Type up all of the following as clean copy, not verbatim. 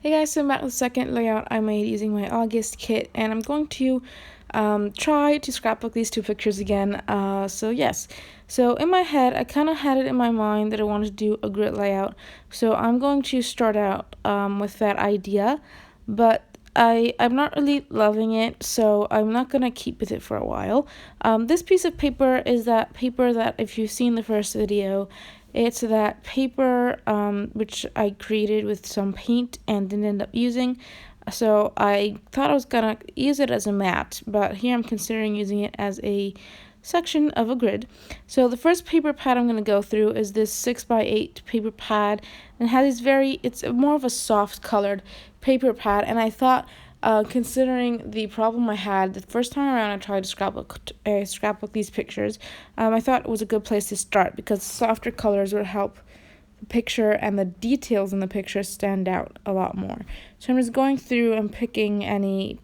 Hey guys, so I'm back with the second layout I made using my August kit, and I'm going to try to scrapbook these two pictures again. So in my head, I kind of had it in my mind that I wanted to do a grid layout. So I'm going to start out with that idea, but I'm not really loving it, so I'm not going to keep with it for a while. This piece of paper is that paper that, if you've seen the first video, it's that paper which I created with some paint and didn't end up using. So I thought I was going to use it as a mat, but here I'm considering using it as a section of a grid. So the first paper pad I'm going to go through is this 6x8 paper pad, and it's more of a soft colored paper pad, and I thought, considering the problem I had the first time around I tried to scrapbook these pictures, I thought it was a good place to start because softer colors would help the picture and the details in the picture stand out a lot more. So I'm just going through and picking any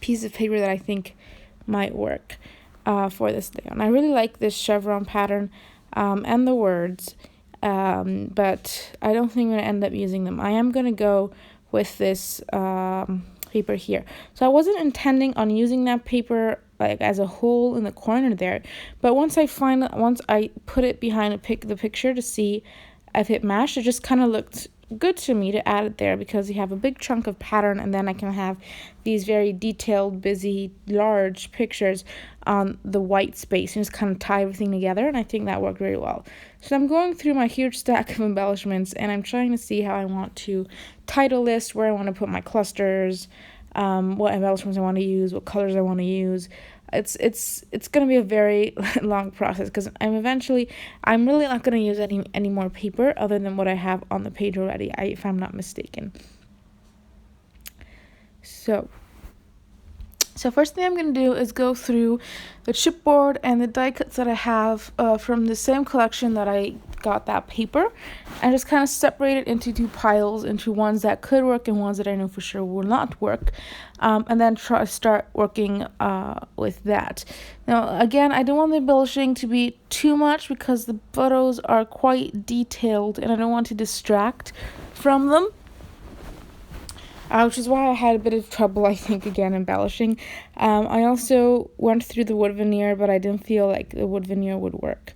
piece of paper that I think might work for this layout. And I really like this chevron pattern and the words, but I don't think I'm going to end up using them. I am going to go with this paper here. So I wasn't intending on using that paper like as a hole in the corner there, but once I put it behind the picture to see if it matched, it just kind of looked good to me to add it there because you have a big chunk of pattern, and then I can have these very detailed, busy, large pictures on the white space and just kind of tie everything together, and I think that worked very well. So I'm going through my huge stack of embellishments, and I'm trying to see how I want to title list, where I want to put my clusters, what embellishments I want to use, what colors I want to use. It's going to be a very long process because I'm really not going to use any more paper other than what I have on the page already, if I'm not mistaken. So first thing I'm going to do is go through the chipboard and the die cuts that I have from the same collection that I got that paper, and just kind of separate it into two piles, into ones that could work and ones that I know for sure will not work, and then start working with that. Now again, I don't want the embellishing to be too much because the photos are quite detailed and I don't want to distract from them. Which is why I had a bit of trouble, I think, again, embellishing. I also went through the wood veneer, but I didn't feel like the wood veneer would work.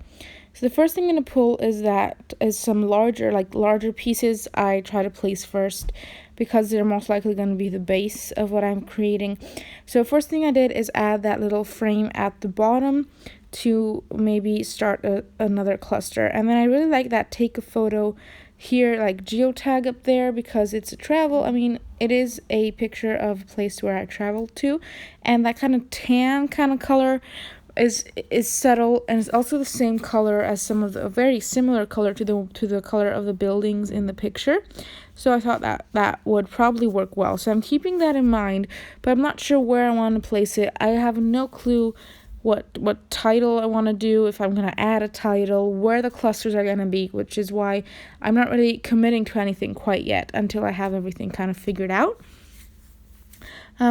So the first thing I'm going to pull is some larger pieces I try to place first because they're most likely going to be the base of what I'm creating. So first thing I did is add that little frame at the bottom to maybe start another cluster. And then I really like that take a photo here, like geotag up there, because it's a travel. I mean, it is a picture of a place where I traveled to, and that kind of tan kind of color is subtle, and it's also the same color as some of a very similar color to the color of the buildings in the picture. So I thought that would probably work well. So I'm keeping that in mind, but I'm not sure where I want to place it. I have no clue what title I want to do, if I'm going to add a title, where the clusters are going to be, which is why I'm not really committing to anything quite yet until I have everything kind of figured out.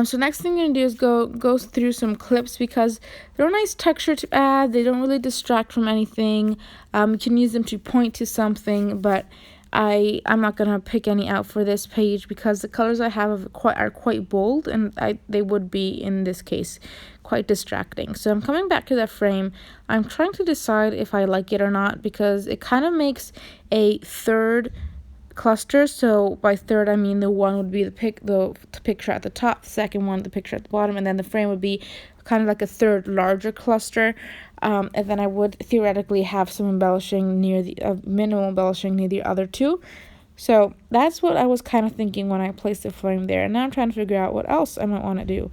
So next thing I'm going to do is go through some clips because they're a nice texture to add. They don't really distract from anything. You can use them to point to something, but I'm not going to pick any out for this page because the colors I have are quite bold, and they would be, in this case, quite distracting. So I'm coming back to that frame. I'm trying to decide if I like it or not because it kind of makes a third cluster. So by third, I mean the one would be the picture at the top, the second one the picture at the bottom, and then the frame would be kind of like a third larger cluster. And then I would theoretically have some embellishing minimal embellishing near the other two. So that's what I was kind of thinking when I placed the frame there. And now I'm trying to figure out what else I might want to do.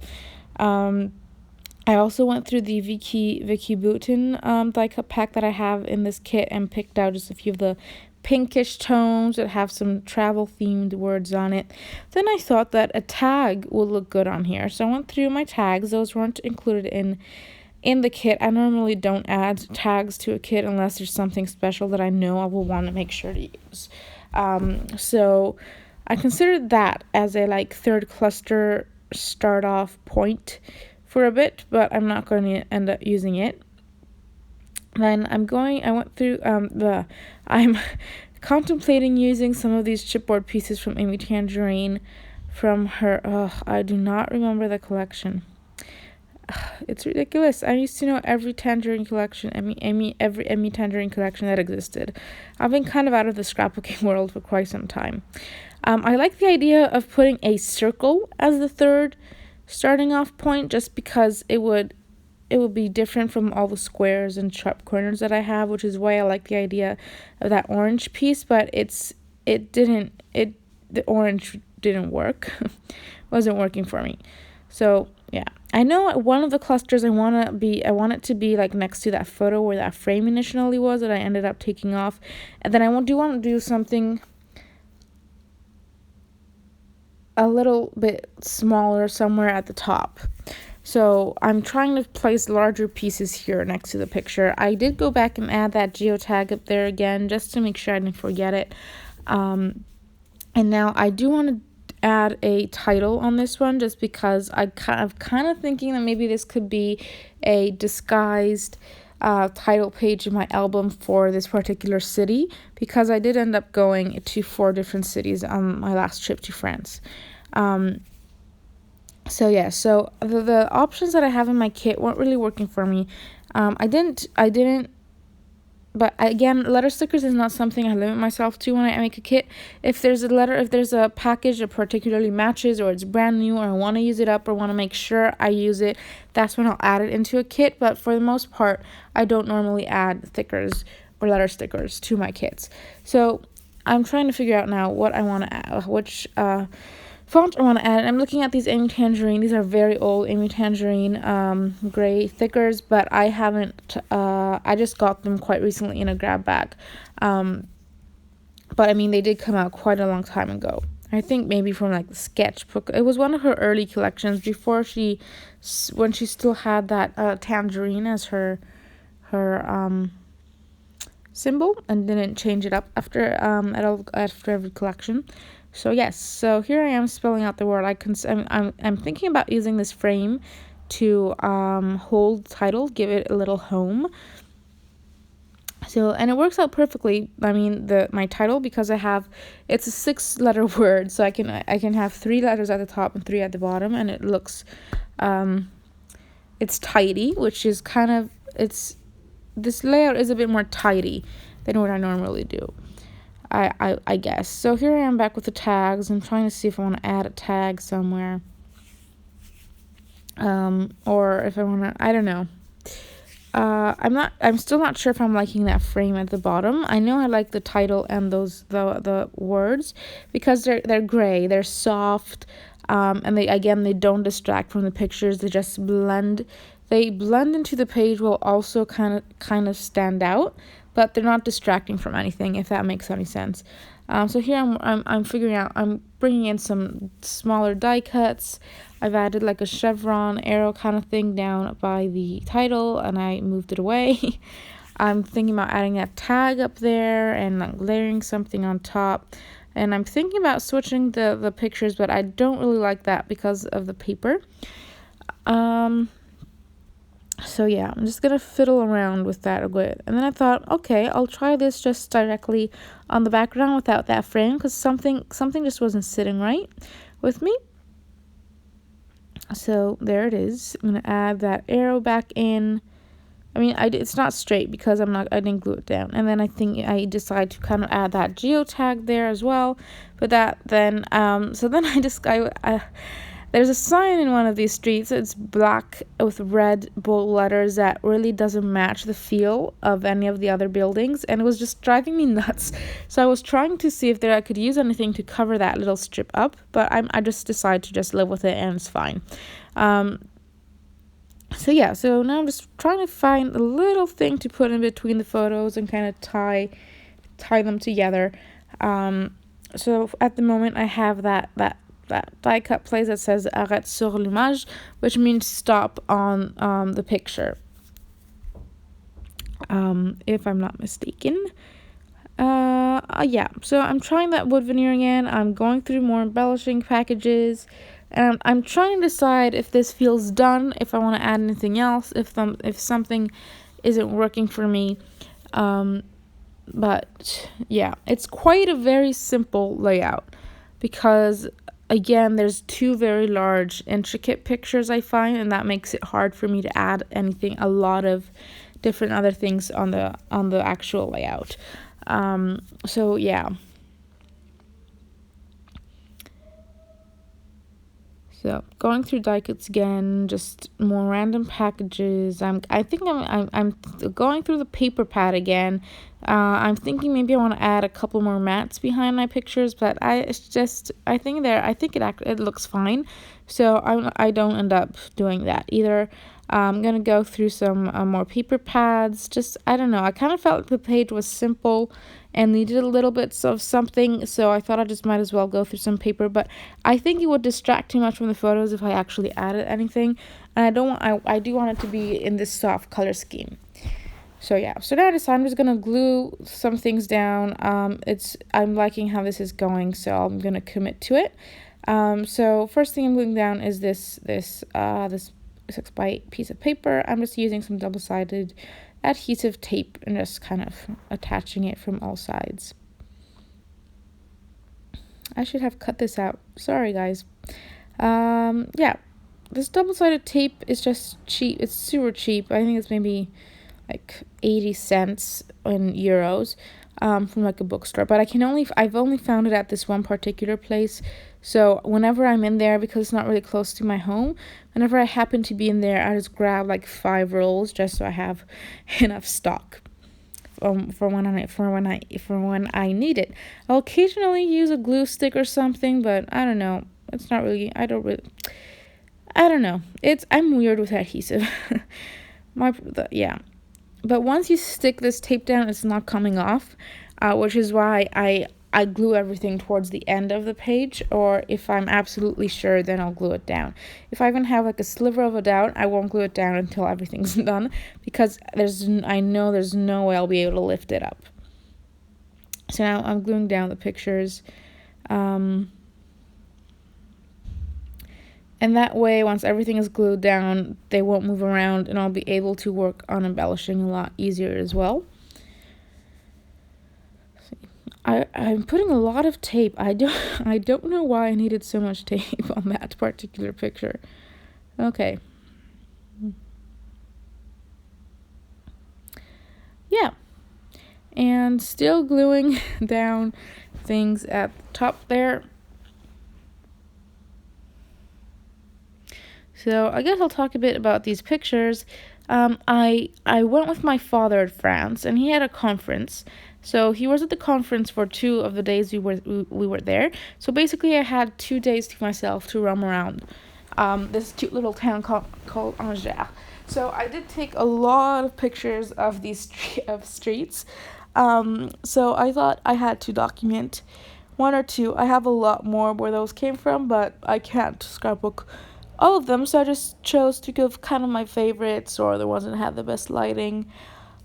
I also went through the Vicky Boutin die cut pack that I have in this kit and picked out just a few of the pinkish tones that have some travel themed words on it. Then I thought that a tag would look good on here, so I went through my tags. Those weren't included in the kit. I normally don't add tags to a kit unless there's something special that I know I will want to make sure to use. So I considered that as a third cluster start off point for a bit, but I'm not going to end up using it. Then I went through I'm contemplating using some of these chipboard pieces from Amy Tangerine from her, I do not remember the collection. It's ridiculous. I used to know every Tangerine collection, every Amy Tangerine collection that existed. I've been kind of out of the scrapbooking world for quite some time. I like the idea of putting a circle as the third starting off point, just because it would be different from all the squares and sharp corners that I have, which is why I like the idea of that orange piece. But the orange didn't work. Wasn't working for me. So yeah, I know one of the clusters I want it to be like next to that photo where that frame initially was that I ended up taking off, and then I want to do something a little bit smaller somewhere at the top. So I'm trying to place larger pieces here next to the picture. I did go back and add that geotag up there again just to make sure I didn't forget it. And now I do want to add a title on this one, just because I'm kind of thinking that maybe this could be a disguised title page in my album for this particular city, because I did end up going to 4 different cities on my last trip to France. So the options that I have in my kit weren't really working for me. But again, letter stickers is not something I limit myself to when I make a kit. If there's a package that particularly matches, or it's brand new, or I want to use it up, or want to make sure I use it, that's when I'll add it into a kit. But for the most part, I don't normally add stickers or letter stickers to my kits. So I'm trying to figure out now what I want to add, which font I want to add. I'm looking at these Amy Tangerine. These are very old Amy Tangerine gray thickers, but I haven't, I just got them quite recently in a grab bag. But I mean, they did come out quite a long time ago. I think maybe from like the sketchbook. It was one of her early collections before when she still had that tangerine as her symbol, and didn't change it up after every collection. So yes, so here I am spelling out the word. I'm thinking about using this frame to hold the title, give it a little home. So, and it works out perfectly. I mean, my title, because it's a 6-letter word, so I can have 3 letters at the top and 3 at the bottom, and it looks it's tidy, which is this layout is a bit more tidy than what I normally do. I guess. So here I am back with the tags. I'm trying to see if I want to add a tag somewhere. Or if I want to, I don't know. I'm still not sure if I'm liking that frame at the bottom. I know I like the title and the words, because they're gray, they're soft, and they don't distract from the pictures. They just blend into the page while also kind of stand out, but they're not distracting from anything, if that makes any sense. So here I'm figuring out, I'm bringing in some smaller die cuts. I've added like a chevron arrow kind of thing down by the title, and I moved it away. I'm thinking about adding a tag up there and like layering something on top. And I'm thinking about switching the pictures, but I don't really like that because of the paper. So yeah, I'm just gonna fiddle around with that a bit. And then I thought, okay, I'll try this just directly on the background without that frame, because something just wasn't sitting right with me. So there it is. I'm gonna add that arrow back in. I mean, it's not straight because I didn't glue it down. And then I think I decided to kind of add that geotag there as well. But there's a sign in one of these streets. It's black with red bold letters that really doesn't match the feel of any of the other buildings, and it was just driving me nuts. So I was trying to see if I could use anything to cover that little strip up, but I just decided to just live with it, and it's fine. So now I'm just trying to find a little thing to put in between the photos and kind of tie them together. So at the moment I have that die cut place that says arrête sur l'image, which means stop on the picture, if I'm not mistaken. So I'm trying that wood veneer again. I'm going through more embellishing packages, and I'm trying to decide if this feels done, if I want to add anything else, if something isn't working for me. But yeah, it's quite a very simple layout because again, there's two very large intricate pictures I find, and that makes it hard for me to add a lot of different other things on the actual layout. So yeah. So going through die cuts again, just more random packages. I'm going through the paper pad again. I'm thinking maybe I want to add a couple more mats behind my pictures, but I think it looks fine. So I don't end up doing that either. I'm gonna go through some more paper pads. Just, I don't know, I kind of felt like the page was simple and needed a little bit of something, so I thought I just might as well go through some paper. But I think it would distract too much from the photos if I actually added anything, and I do want it to be in this soft color scheme. So yeah, so now I decided I'm just gonna glue some things down. I'm liking how this is going, so I'm gonna commit to it. So first thing I'm gluing down is this 6x8 piece of paper. I'm just using some double-sided adhesive tape and just kind of attaching it from all sides. I should have cut this out. Sorry, guys. Yeah, this double-sided tape is just cheap. It's super cheap. I think it's maybe like 80 cents in euros. From like a bookstore, but I've only found it at this one particular place. So whenever I'm in there, because it's not really close to my home, whenever I happen to be in there, I just grab like 5 rolls just so I have enough stock for when I need it. I'll occasionally use a glue stick or something, but I don't know. It's not really. I don't know. I'm weird with adhesive. Yeah. But once you stick this tape down, it's not coming off, which is why I glue everything towards the end of the page, or if I'm absolutely sure, then I'll glue it down. If I even have like a sliver of a doubt, I won't glue it down until everything's done, because I know there's no way I'll be able to lift it up. So now I'm gluing down the pictures. And that way, once everything is glued down, they won't move around, and I'll be able to work on embellishing a lot easier as well. I'm putting a lot of tape. I don't know why I needed so much tape on that particular picture. Okay. Yeah. And still gluing down things at the top there. So I guess I'll talk a bit about these pictures. I went with my father to France, and he had a conference. So he was at the conference for 2 of the days we were there. So basically, I had 2 days to myself to roam around this cute little town called Angers. So I did take a lot of pictures of these streets. So I thought I had to document 1 or 2. I have a lot more where those came from, but I can't scrapbook all of them, so I just chose to give kind of my favorites or the ones that had the best lighting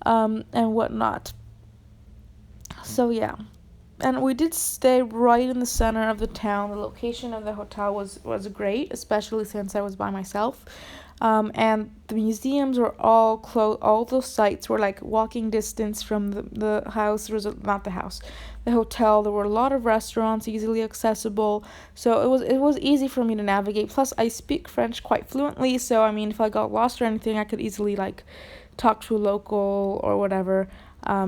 and whatnot. So yeah, and we did stay right in the center of the town. The location of the hotel was great, especially since I was by myself. And the museums were all close. All those sites were like walking distance from the house. Not the house, the hotel. There were a lot of restaurants easily accessible, so it was easy for me to navigate. Plus, I speak French quite fluently, so I mean, if I got lost or anything, I could easily like talk to a local or whatever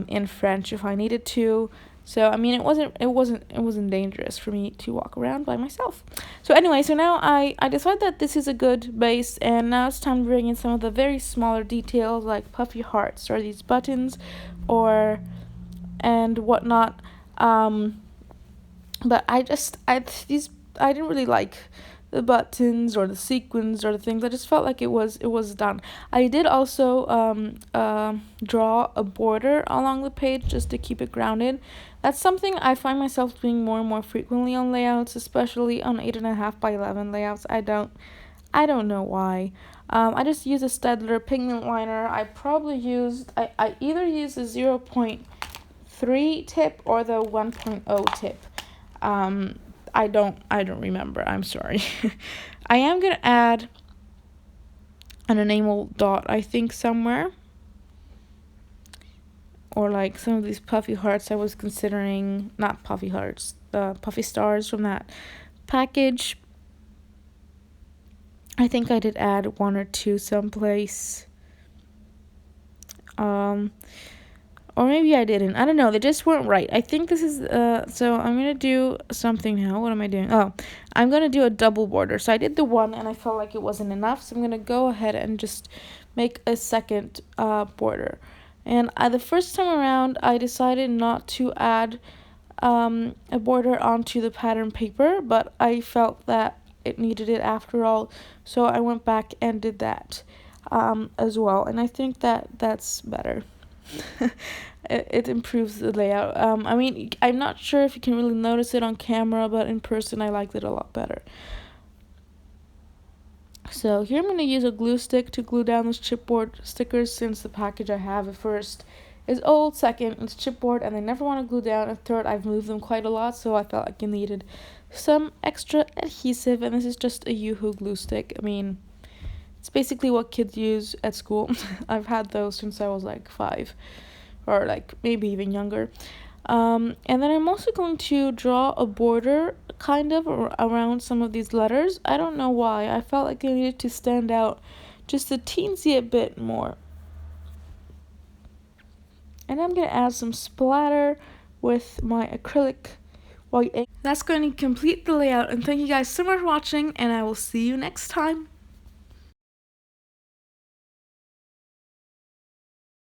in French if I needed to. So I mean, it wasn't dangerous for me to walk around by myself. So anyway, so now I decided that this is a good base, and now it's time to bring in some of the very smaller details like puffy hearts or these buttons, and whatnot. But I didn't really like the buttons or the sequins or the things. I just felt like it was done. I did also draw a border along the page just to keep it grounded. That's something I find myself doing more and more frequently on layouts, especially on 8.5 by 11 layouts. I don't know why. I just use a Staedtler pigment liner. I either use the 0.3 tip or the 1.0 tip. I don't remember. I'm sorry. I am gonna add an enamel dot, I think, somewhere. or like some of these puffy hearts I was considering, not puffy hearts, the puffy stars from that package. I think I did add one or two someplace. Or maybe I didn't. I don't know. They just weren't right. I think this is, so I'm going to do something now. What am I doing? Oh, I'm going to do a double border. So I did the one and I felt like it wasn't enough. So I'm going to go ahead and just make a second border. And the first time around, I decided not to add a border onto the pattern paper, but I felt that it needed it after all. So I went back and did that as well. And I think that that's better. It improves the layout. I mean, I'm not sure if you can really notice it on camera, but in person I liked it a lot better. So here I'm going to use a glue stick to glue down this chipboard stickers, since the package I have at first is old, second it's chipboard and I never want to glue down, and third I've moved them quite a lot, so I felt like I needed some extra adhesive, and this is just a Yoo-hoo glue stick. I mean, it's basically what kids use at school. I've had those since I was like 5, or like maybe even younger. And then I'm also going to draw a border kind of around some of these letters. I don't know why. I felt like I needed to stand out just a teensy bit more. And I'm going to add some splatter with my acrylic white ink. That's going to complete the layout, and thank you guys so much for watching, and I will see you next time.